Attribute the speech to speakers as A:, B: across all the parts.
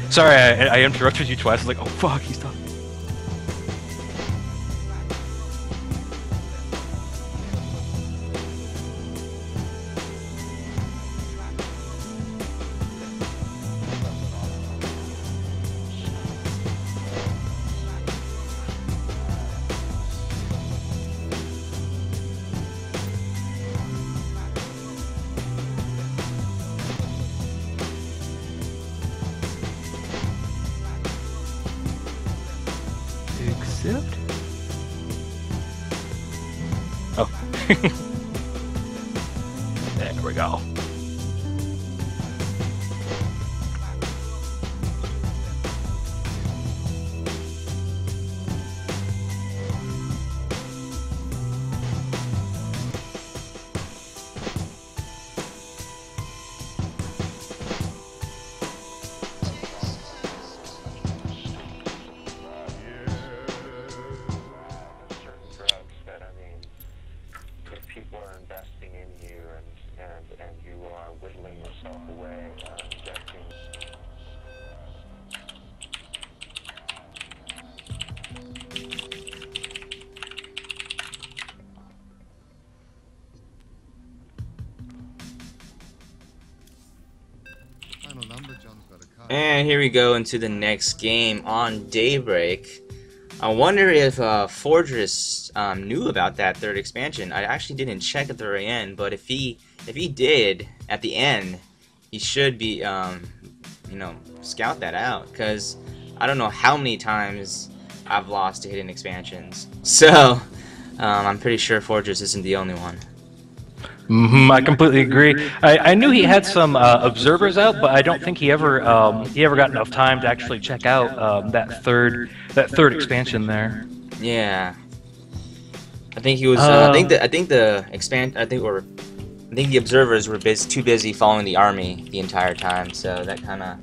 A: Sorry, I interrupted you twice. I was like, oh fuck, he's talking. Accept? Oh. There we go.
B: People are investing in you, and you are whittling yourself away, injecting.
C: And here we go into the next game on Daybreak. I wonder if Fordris knew about that third expansion. I actually didn't check at the very end, but if he did at the end, he should be you know, scout that out, because I don't know how many times I've lost to hidden expansions. So I'm pretty sure Fordris isn't the only one.
A: I completely agree. I knew he had some observers out, but I don't think he ever got enough time to actually check out that third expansion there.
C: Yeah, I think he was. I think the observers were too busy following the army the entire time, so that kind of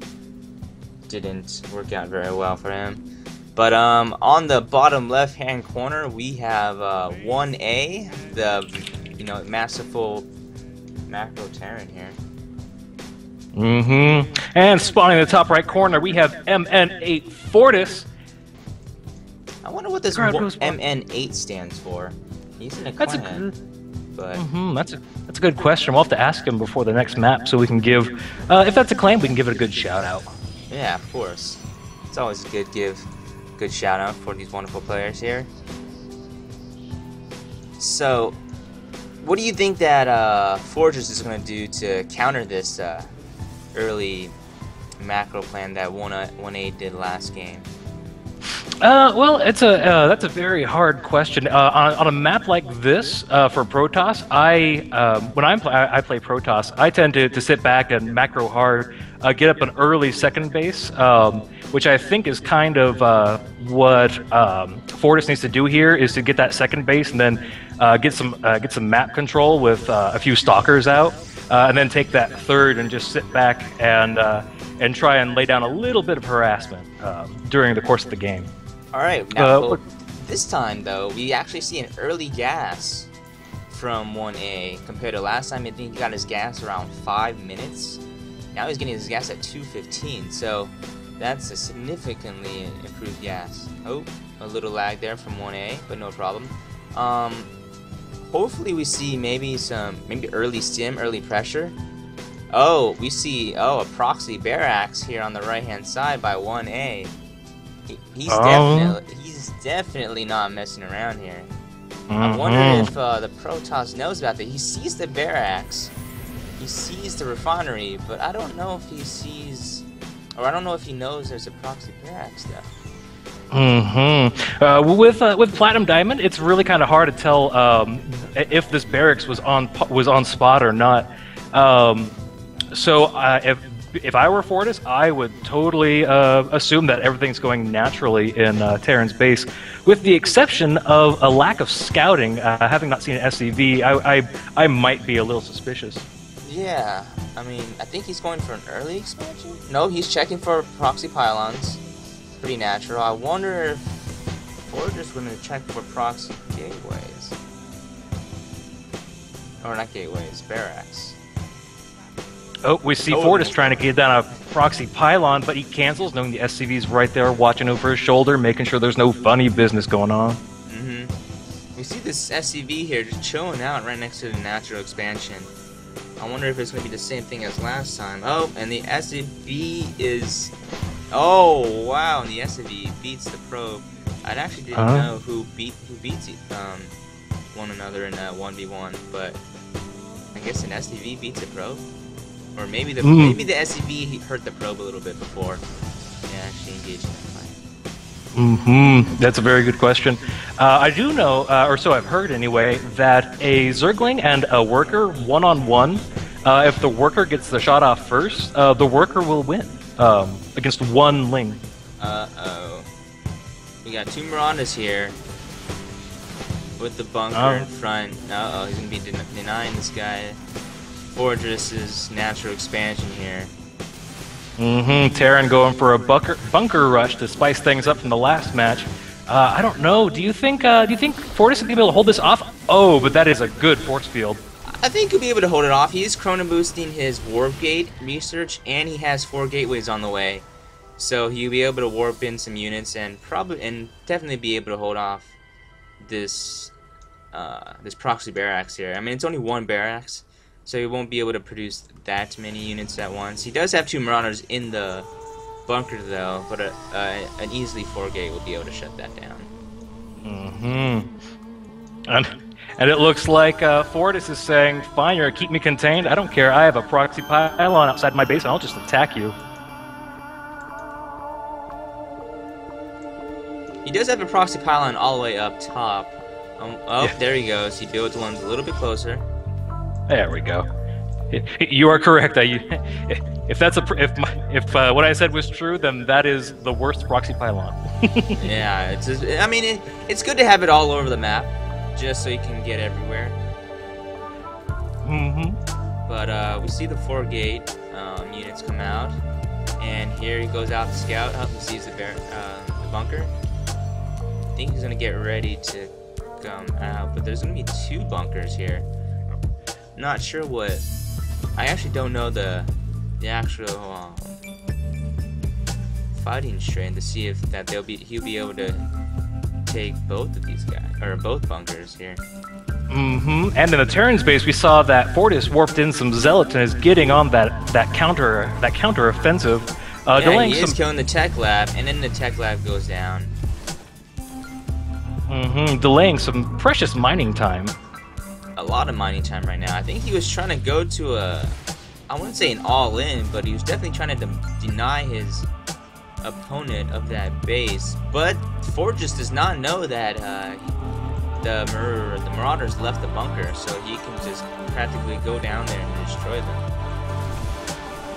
C: didn't work out very well for him. But on the bottom left-hand corner, we have Oneh, the masterful macro Terran here.
A: And spawning in the top right corner, we have MN8 Fordris.
C: I wonder what this MN8 stands for. He's in a clan, but
A: that's a good question. We'll have to ask him before the next map, so we can give, if that's a claim, we can give it a good shout out.
C: Yeah, of course. It's always a good shout out for these wonderful players here. So, what do you think that Fordris is going to do to counter this early macro plan that Oneh did last game?
A: Well, that's a very hard question. On a map like this for Protoss, when I play Protoss, I tend to sit back and macro hard, get up an early second base, which I think is kind of what Fordris needs to do here, is to get that second base and then get some map control with a few stalkers out, and then take that third and just sit back and try and lay down a little bit of harassment during the course of the game.
C: All right. Now, this time though, we actually see an early gas from Oneh compared to last time. I think he got his gas around 5 minutes. Now he's getting his gas at 2:15. So that's a significantly improved gas. Oh, a little lag there from Oneh, but no problem. Hopefully we see maybe early stim, early pressure. Oh, we see a proxy barracks here on the right hand side by Oneh. He's definitely not messing around here. I wonder if the Protoss knows about that. He sees the barracks, he sees the refinery, but I don't know if he sees, or I don't know if he knows there's a proxy barracks there.
A: With Platinum Diamond, it's really kind of hard to tell if this barracks was on spot or not. So if I were Fordris, I would totally assume that everything's going naturally in Terran's base, with the exception of a lack of scouting. Having not seen an SCV, I might be a little suspicious.
C: Yeah, I mean, I think he's going for an early expansion? No, he's checking for proxy pylons. Pretty natural. I wonder if Fordris going to check for proxy gateways. Or not gateways, barracks.
A: Oh, we see
C: Oh,
A: Fordris trying to get down a proxy pylon, but he cancels, knowing the SCV's right there watching over his shoulder, making sure there's no funny business going on.
C: We see this SCV here just chilling out right next to the natural expansion. I wonder if it's going to be the same thing as last time. Oh, and the SCV is... Oh, wow, and the SCV beats the probe. I actually didn't know who beats one another in that 1v1, but I guess an SCV beats a probe? Or maybe the SCV hurt the probe a little bit before they actually engaged in that fight.
A: That's a very good question. I do know, or so I've heard anyway, that a Zergling and a worker, one-on-one, if the worker gets the shot off first, the worker will win against one Ling.
C: Uh-oh. We got two Marauders here with the bunker in front. Uh-oh, he's going to be denying this guy Fordris's natural expansion here.
A: Terran going for a bunker rush to spice things up from the last match. I don't know. Do you think Fordris will be able to hold this off? Oh, but that is a good force field.
C: I think he'll be able to hold it off. He's chrono boosting his warp gate research, and he has 4 gateways on the way. So he'll be able to warp in some units and definitely be able to hold off this this proxy barracks here. I mean, it's only 1 barracks, so he won't be able to produce that many units at once. He does have 2 Marauders in the bunker though, but an easily 4 gate will be able to shut that down.
A: And it looks like Fordris is saying, "Fine, you're gonna keep me contained. I don't care. I have a proxy pylon outside my base, and I'll just attack you."
C: He does have a proxy pylon all the way up top. There he goes. He builds one a little bit closer.
A: There we go. You are correct. If what I said was true, then that is the worst proxy pylon.
C: Yeah, it's good to have it all over the map, just so you can get everywhere. But we see the 4 gate units come out, and here he goes out to scout. He sees the bunker. I think he's gonna get ready to come out, but there's gonna be 2 bunkers here. Not sure what. I actually don't know the actual fighting strain to see if he'll be able to take both of these guys or both bunkers here.
A: And in the Terran's base, we saw that Fordris warped in some zealots and is getting on that counter offensive.
C: Yeah, he is killing the tech lab, and then the tech lab goes down.
A: Delaying some precious mining time.
C: A lot of mining time right now. I think he was trying to go to I wouldn't say an all-in, but he was definitely trying to deny his opponent of that base. But Fordris does not know that the Marauders left the bunker, so he can just practically go down there and destroy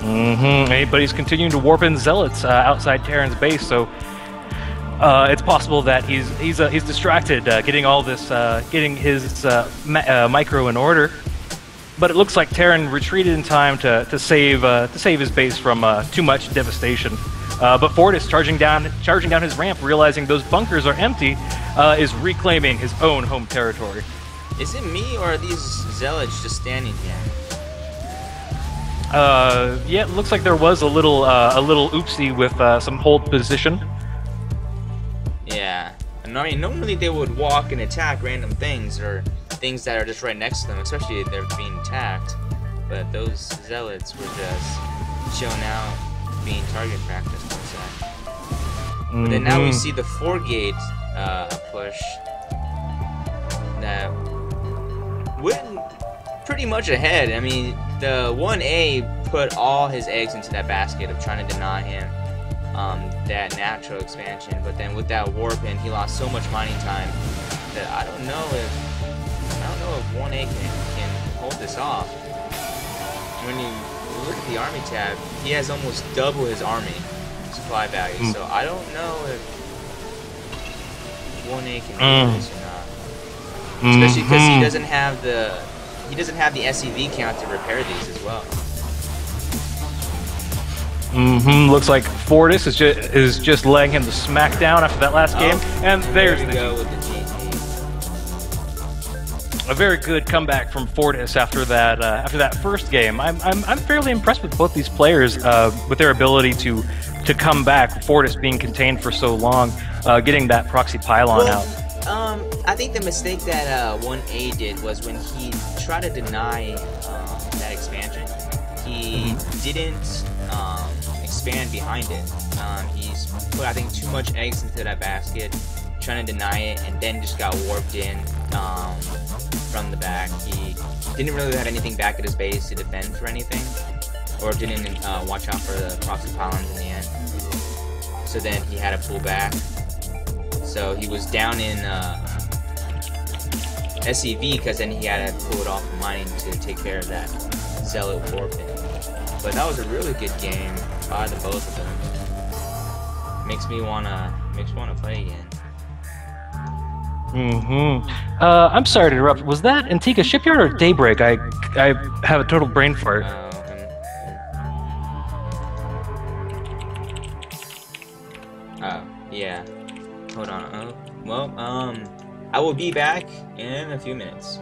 C: them.
A: But he's continuing to warp in zealots outside Terran's base, so it's possible that he's distracted, getting all this, getting his micro in order. But it looks like Terran retreated in time to save his base from too much devastation. But Fordris, charging down his ramp, realizing those bunkers are empty, is reclaiming his own home territory.
C: Is it me, or are these zealots just standing here?
A: Yeah, it looks like there was a little oopsie with some hold position.
C: Yeah, and I mean, normally they would walk and attack random things or things that are just right next to them, especially if they're being attacked. But those zealots were just chilling out, being target practiced. But then now we see the 4 gate push that went pretty much ahead. I mean, the 1A put all his eggs into that basket of trying to deny him that natural expansion, but then with that warp in, he lost so much mining time that I don't know if 1A can hold this off. When you look at the army tab, he has almost double his army supply value, so I don't know if 1A can do this or not. Especially because he doesn't have the SCV count to repair these as well.
A: Looks like Fordris is just laying him the smack down after that last game, and there's
C: there we go with the
A: a very good comeback from Fordris after that first game. I'm fairly impressed with both these players with their ability to come back. Fordris being contained for so long, getting that proxy pylon out.
C: I think the mistake that Oneh did was when he tried to deny that expansion. He didn't expand behind it. He's put, I think, too much eggs into that basket, trying to deny it, and then just got warped in from the back. He didn't really have anything back at his base to defend for anything, or didn't watch out for the proxy pylons in the end. So then he had to pull back. So he was down in SCV because then he had to pull it off the mining to take care of that Zealot warping. But that was a really good game by the both of them. Makes me wanna play again.
A: I'm sorry to interrupt. Was that Antigua Shipyard or Daybreak? I have a total brain fart.
C: Yeah. Hold on. Oh, well, I will be back in a few minutes.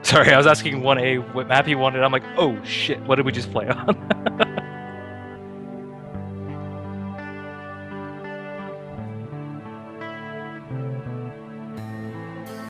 A: Sorry, I was asking 1A what map he wanted. I'm like, oh shit, what did we just play on?